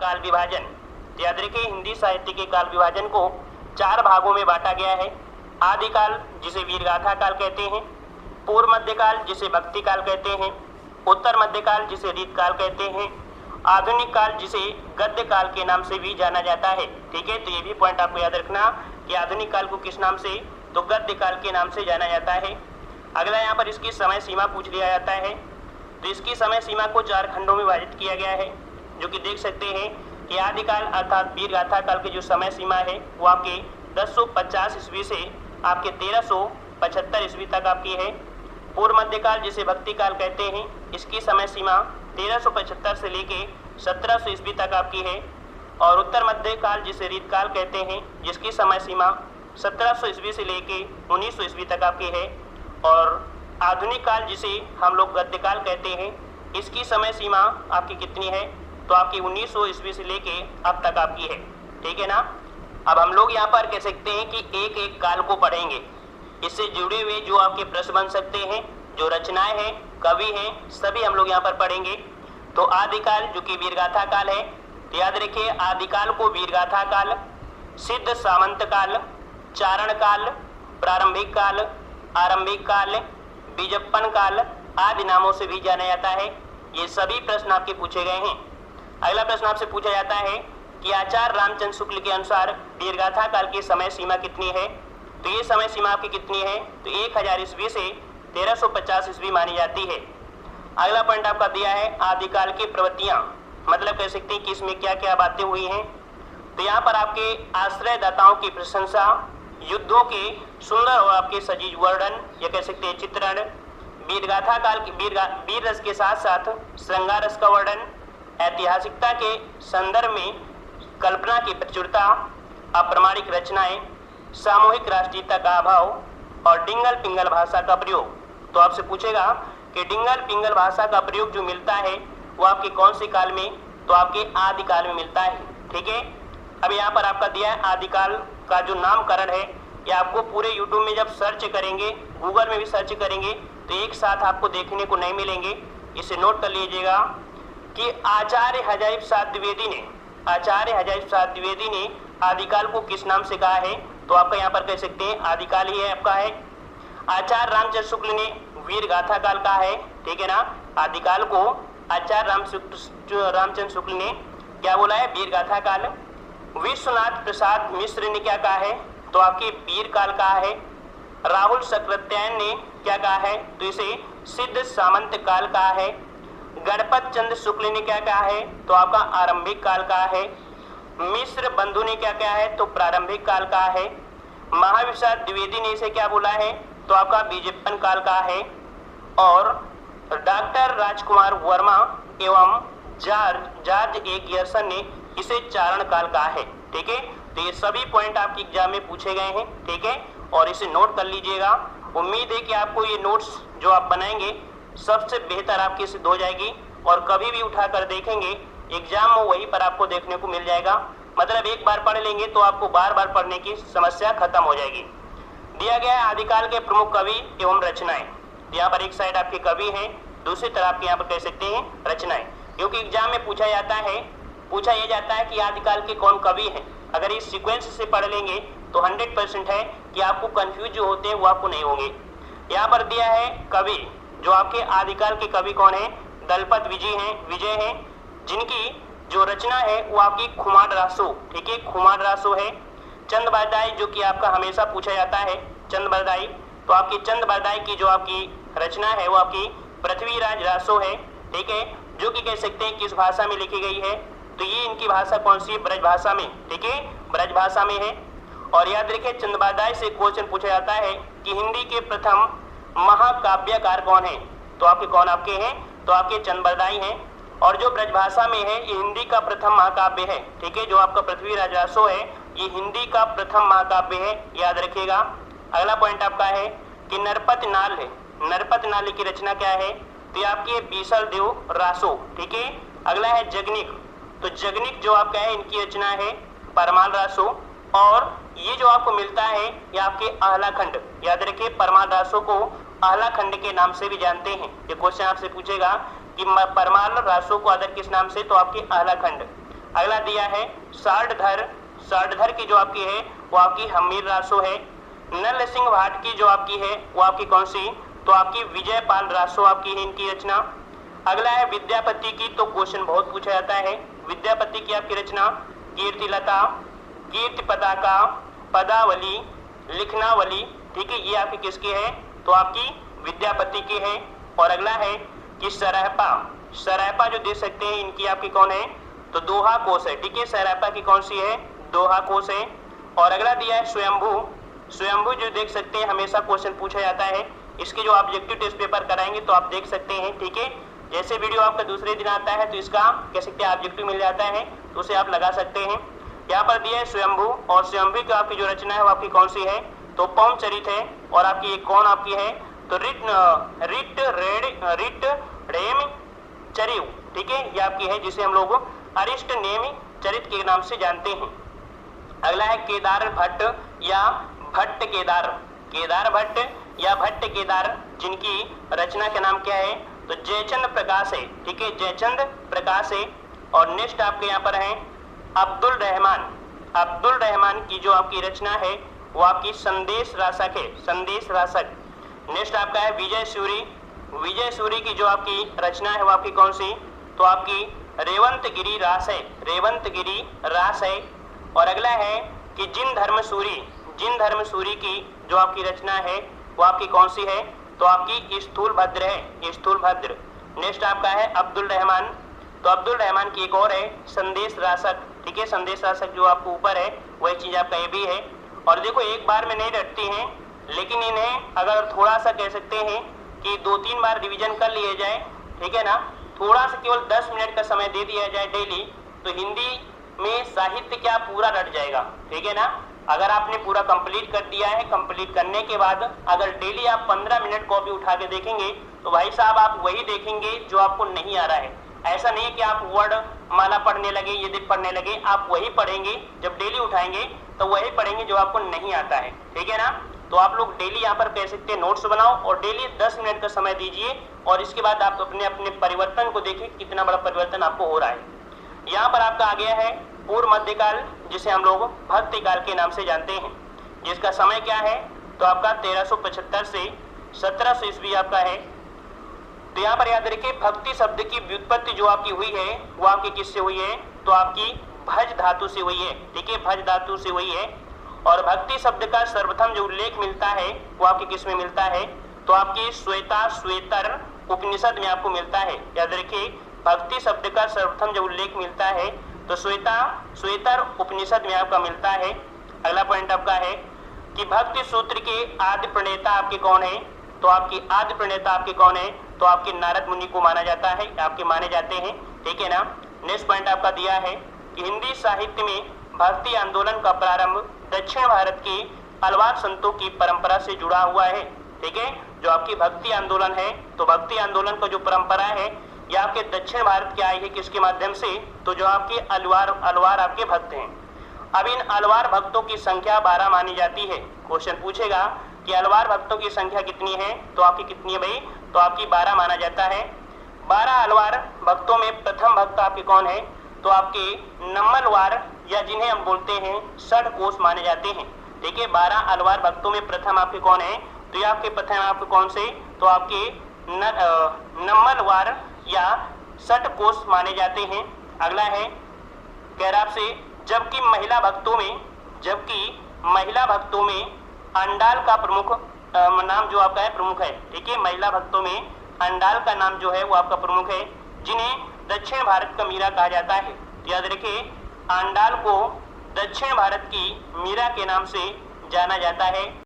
काल विभाजन। याद रखिए हिंदी साहित्य के काल विभाजन को 4 भागों में बांटा गया है। आदिकाल जिसे वीरगाथा काल कहते हैं, पूर्व मध्यकाल जिसे भक्ति काल कहते हैं, उत्तर मध्यकाल जिसे रीतकाल कहते हैं, आधुनिक काल जिसे गद्य काल के नाम से भी जाना जाता है। ठीक है, तो ये भी पॉइंट आपको याद रखना कि आधुनिक काल को किस नाम से, तो गद्य काल के नाम से जाना जाता है। अगला यहाँ पर इसकी समय सीमा पूछ लिया जाता है, तो इसकी समय सीमा को 4 खंडों में विभाजित किया गया है, जो कि देख सकते हैं कि आदिकाल अर्थात वीरगाथा काल की जो समय सीमा है वो आपके 1050 ईस्वी से आपके 1375 ईस्वी तक आपकी है। पूर्व मध्यकाल जिसे भक्ति काल कहते हैं, इसकी समय सीमा 1375 से लेके 1700 ईस्वी तक आपकी है। और उत्तर मध्यकाल जिसे रीतकाल कहते हैं, जिसकी समय सीमा 1700 ईस्वी से लेके 1900 ईस्वी तक आपकी है। और आधुनिक काल जिसे हम लोग गद्यकाल कहते हैं, इसकी समय सीमा आपकी कितनी है, तो आपकी 1900 ईस्वी से लेके अब तक आपकी है। ठीक है ना। अब हम लोग यहाँ पर कह सकते हैं कि एक एक काल को पढ़ेंगे, इससे जुड़े हुए जो आपके प्रश्न बन सकते हैं, जो रचनाएं हैं, कवि हैं, सभी हम लोग यहाँ पर पढ़ेंगे। तो आदिकाल जो कि वीरगाथा काल है, तो याद रखिए आदिकाल को वीरगाथा काल, सिद्ध सामंत काल, चारण काल, प्रारंभिक काल, आरंभिक काल, बीजप्पन काल आदि नामों से भी जाना जाता है। ये सभी प्रश्न आपके पूछे गए हैं। अगला प्रश्न आपसे पूछा जाता है कि आचार्य रामचंद्र शुक्ल के अनुसार वीरगाथा काल की समय सीमा कितनी है, तो ये समय सीमा आपकी कितनी है, तो 1000 ईस्वी से 1350 ईस्वी मानी जाती है। अगला पॉइंट आपका दिया है आदिकाल की प्रवृत्तियां, मतलब कह सकते हैं कि इसमें क्या क्या बातें हुई हैं। तो यहाँ पर आपके आश्रयदाताओं की प्रशंसा, युद्धों के सुंदर और आपके सजीव वर्णन या कह सकते हैं चित्रण, वीरगाथा काल की वीर रस के साथ साथ श्रृंगार रस का वर्णन, ऐतिहासिकता के संदर्भ में कल्पना की प्रचुरता, अप्रमाणिक रचनाएं, सामूहिक राष्ट्रीयता का अभाव और डिंगल पिंगल भाषा का प्रयोग। तो आपसे पूछेगा कि डिंगल पिंगल भाषा का प्रयोग जो मिलता है वो आपके कौन से काल में, तो आपके आदिकाल में मिलता है। ठीक है। अब यहाँ पर आपका दिया है आदिकाल का जो नामकरण है, ये आपको पूरे यूट्यूब में जब सर्च करेंगे, गूगल में भी सर्च करेंगे, तो एक साथ आपको देखने को नहीं मिलेंगे। इसे नोट कर लीजिएगा कि आचार्य हजारी प्रसाद द्विवेदी ने आदिकाल को किस नाम से कहा है, तो आपका यहाँ पर कह सकते हैं आदिकाल ही है आपका है। आचार्य रामचंद्र शुक्ल ने वीरगाथा काल कहा है। ठीक है ना। आदिकाल को आचार्य रामचंद्र शुक्ल ने क्या बोला है, वीरगाथा काल। विश्वनाथ प्रसाद मिश्र ने क्या कहा है, तो आपके वीर काल कहा है। राहुल सक्रात्यायन ने क्या कहा है, तो इसे सिद्ध सामंत काल कहा है। गणपत चंद्र शुक्ल ने क्या कहा है, तो आपका आरंभिक काल कहा है। मिश्र बंधु ने क्या कहा है, तो प्रारंभिक काल कहा है। महाविशाल द्विवेदी ने इसे क्या बोला है, तो आपका बीजप्पन काल कहा है। और डॉक्टर राजकुमार वर्मा एवं जॉर्ज ए गियर्सन ने इसे चारण काल कहा है। ठीक है। तो ये सभी पॉइंट आपके एग्जाम में पूछे गए हैं। ठीक है, और इसे नोट कर लीजिएगा। उम्मीद है कि आपको ये नोट्स जो आप बनाएंगे सबसे बेहतर आपकी सिद्ध हो जाएगी, और कभी भी उठाकर देखेंगे एग्जाम में वहीं पर आपको देखने को मिल जाएगा। मतलब एक बार पढ़ लेंगे तो आपको बार बार पढ़ने की समस्या खत्म हो जाएगी। दिया गया है आदिकाल के प्रमुख कवि एवं रचनाएं। यहाँ पर एक साइड आपके कवि हैं, दूसरी तरफ आपके यहाँ पर कह सकते हैं रचनाएं, क्योंकि एग्जाम में पूछा यह जाता है कि आदिकाल के कौन कवि हैं। अगर इस सीक्वेंस से पढ़ लेंगे तो 100% है कि आपको कंफ्यूज जो होते हैं वो आपको नहीं होंगे। यहाँ पर दिया है कवि, जो आपके आदिकाल के कवि कौन है, दलपत विजय हैं, जिनकी जो रचना है वो आपकी खुमार रासो। ठीक है, खुमार रासो है। चंद बरदाई, जो कि आपका हमेशा पूछा जाता है, चंद बरदाई, तो आपकी चंद बरदाई की जो आपकी रचना है वो आपकी पृथ्वीराज रासो है। ठीक है, जो कि कह सकते हैं किस भाषा में लिखी गई है, तो ये इनकी भाषा कौन सी है, ब्रज भाषा में। ठीक है, ब्रज भाषा में है। और याद रखिए चंद बरदाई से क्वेश्चन पूछा जाता है कि हिंदी के प्रथम महाकाव्यकार कौन है, तो आपके कौन आपके हैं, तो आपके चंद बरदाई हैं। और जो ब्रजभाषा में है ये हिंदी का प्रथम महाकाव्य है। ठीक है, जो आपका पृथ्वीराज रासो है ये हिंदी का प्रथम महाकाव्य है, याद रखिएगा। अगला पॉइंट आपका है कि नरपत नाल है, नरपत नाल की रचना क्या है, तो ये आपके बीसल देव रासो। ठीक है, अगला है जगनिक, तो जगनिक जो आपका है इनकी रचना है परमाल रासो। और ये जो आपको मिलता है ये आपके आहलाखंड, याद रखिए परमाल रासो को आहलाखंड के नाम से भी जानते हैं। ये क्वेश्चन आपसे पूछेगा कि परमाल रासो को अदर किस नाम से, तो आपके आहलाखंड। अगला दिया है सार्डधर, सार्डधर की जो आपकी है वो आपकी हमीर रासो है। नल सिंह भाट की जो आपकी है वो आपकी कौन सी, तो आपकी विजयपाल रासो आपकी है इनकी रचना। अगला है विद्यापति की, तो क्वेश्चन बहुत पूछा जाता है। विद्यापति की आपकी रचना कीर्तिलता, कीर्ति पताका, पदावली, लिखनावली, ठीक है, ये आपकी किसकी है, तो आपकी विद्यापति की है। और अगला है कि सराहपा, सराहपा जो देख सकते हैं इनकी आपकी कौन है, तो दोहा कोश है, ठीक है, सराहपा की कौन सी है, दोहा कोश है। और अगला दिया है स्वयंभू, स्वयंभू जो देख सकते हैं हमेशा क्वेश्चन पूछा जाता है, इसके जो ऑब्जेक्टिव टेस्ट पेपर कराएंगे तो आप देख सकते हैं, ठीक है। जैसे वीडियो आपका दूसरे दिन आता है तो इसका कह सकते हैं ऑब्जेक्टिव मिल जाता है, तो उसे आप लगा सकते हैं। यहाँ पर दिया है स्वयंभू, और स्वयंभू की आपकी जो रचना है वो आपकी कौन सी है, तो पौमचरित है। और आपकी एक कौन आपकी है, तो रिट रेम चरिव, ठीक है, ये आपकी है जिसे हम लोग अरिष्ट नेम चरित के नाम से जानते हैं। अगला है केदार भट्ट या भट्ट केदार, केदार भट्ट या भट्ट केदार, जिनकी रचना का नाम क्या है, तो जयचंद प्रकाश है, ठीक है, जयचंद प्रकाश है। और नेक्स्ट आपके यहाँ पर है अब्दुल रहमान, अब्दुल रहमान की जो आपकी रचना है वो आपकी संदेश रासक है, संदेश रासक। नेक्स्ट आपका है विजय सूरी, विजय सूरी की जो आपकी रचना है वो आपकी कौन सी, तो आपकी रेवंतगिरी रास है, रेवंतगिरी रास है। और अगला है कि जिन धर्मसूरी, जिन धर्मसूरी की जो आपकी रचना है वो आपकी कौन सी है, तो आपकी स्थूल भद्र है, स्थूल भद्र। नेक्स्ट आपका है अब्दुल रहमान, तो अब्दुल रहमान की एक और है संदेश रासक, ठीक है, संदेश रासक जो आपको ऊपर है वही चीज आपका ये भी है। और देखो एक बार में नहीं रटती हैं, लेकिन इन्हें अगर थोड़ा सा कह सकते हैं कि 2-3 बार रिवीजन कर लिए जाए, ठीक है ना, थोड़ा सा केवल 10 मिनट का समय दे दिया जाए डेली, तो हिंदी में साहित्य क्या पूरा रट जाएगा, ठीक है ना। अगर आपने पूरा कंप्लीट कर दिया है, कंप्लीट करने के बाद अगर डेली आप 15 मिनट कॉपी उठा के देखेंगे तो भाई साहब आप वही देखेंगे जो आपको नहीं आ रहा है। ऐसा नहीं है कि आप वर्ड माला पढ़ने लगे, ये पढ़ने लगे, आप वही पढ़ेंगे, जब डेली उठाएंगे तो वही पढ़ेंगे जो आपको नहीं आता है, ठीक है ना। तो आप लोग डेली यहाँ पर कह सकते हैं नोट्स बनाओ और डेली 10 मिनट का समय दीजिए, और इसके बाद आप अपने अपने परिवर्तन को देखिए कितना बड़ा परिवर्तन आपको हो रहा है। यहाँ पर आपका आ गया है पूर्व मध्यकाल, जिसे हम लोग भक्ति काल के नाम से जानते हैं, जिसका समय क्या है, तो आपका 1375 से 1700 ईस्वी आपका है। तो यहाँ पर याद रखिए भक्ति शब्द की व्युत्पत्ति जो आपकी हुई है वो आपकी किससे हुई है, तो आपकी भज धातु से हुई है, ठीक है, भज धातु से हुई है। और भक्ति शब्द का सर्वप्रथम जो उल्लेख मिलता है वो आपकी किस में मिलता है, तो आपकी श्वेता श्वेतर उपनिषद में आपको मिलता है। याद रखिए भक्ति शब्द का सर्वप्रथम जो उल्लेख मिलता है तो श्वेता श्वेतर उपनिषद में आपका मिलता है। अगला पॉइंट आपका है कि भक्ति सूत्र के आदि प्रणेता आपके कौन है, तो आपकी आदि प्रणेता आपके कौन है, तो आपके नारद मुनि को माना जाता है, आपके माने जाते हैं, ठीक है ना। नेक्स्ट पॉइंट आपका दिया है कि हिंदी साहित्य में भक्ति आंदोलन का प्रारंभ दक्षिण भारत के अलवार संतों की परंपरा से जुड़ा हुआ है, ठीक है। जो आपकी भक्ति आंदोलन है तो भक्ति आंदोलन का जो परंपरा है ये आपके दक्षिण भारत के आई है, किसके माध्यम से, तो जो आपके अलवार आपके भक्त हैं। अब इन अलवार भक्तों की संख्या 12 मानी जाती है। क्वेश्चन पूछेगा कि अलवार भक्तों की संख्या कितनी है, तो आपकी कितनी है भाई, तो आपकी 12 माना जाता है। 12 अलवार भक्तों में प्रथम भक्त आपके कौन है, तो आपके नम्मलवार या जिन्हें हम बोलते हैं षडकोश माने जाते हैं, ठीक है। 12 अलवार भक्तों में प्रथम आपके कौन है, तो ये आपके प्रथम आपके कौन से, तो आपके नम्मलवार या षडकोश माने जाते हैं। अगला है कह रहा आपसे जबकि महिला भक्तों में अंडाल का प्रमुख नाम जो आपका है प्रमुख है, ठीक है। महिला भक्तों में अंडाल का नाम जो है वो आपका प्रमुख है, जिन्हें दक्षिण भारत का मीरा कहा जाता है। याद रखिए अंडाल को दक्षिण भारत की मीरा के नाम से जाना जाता है।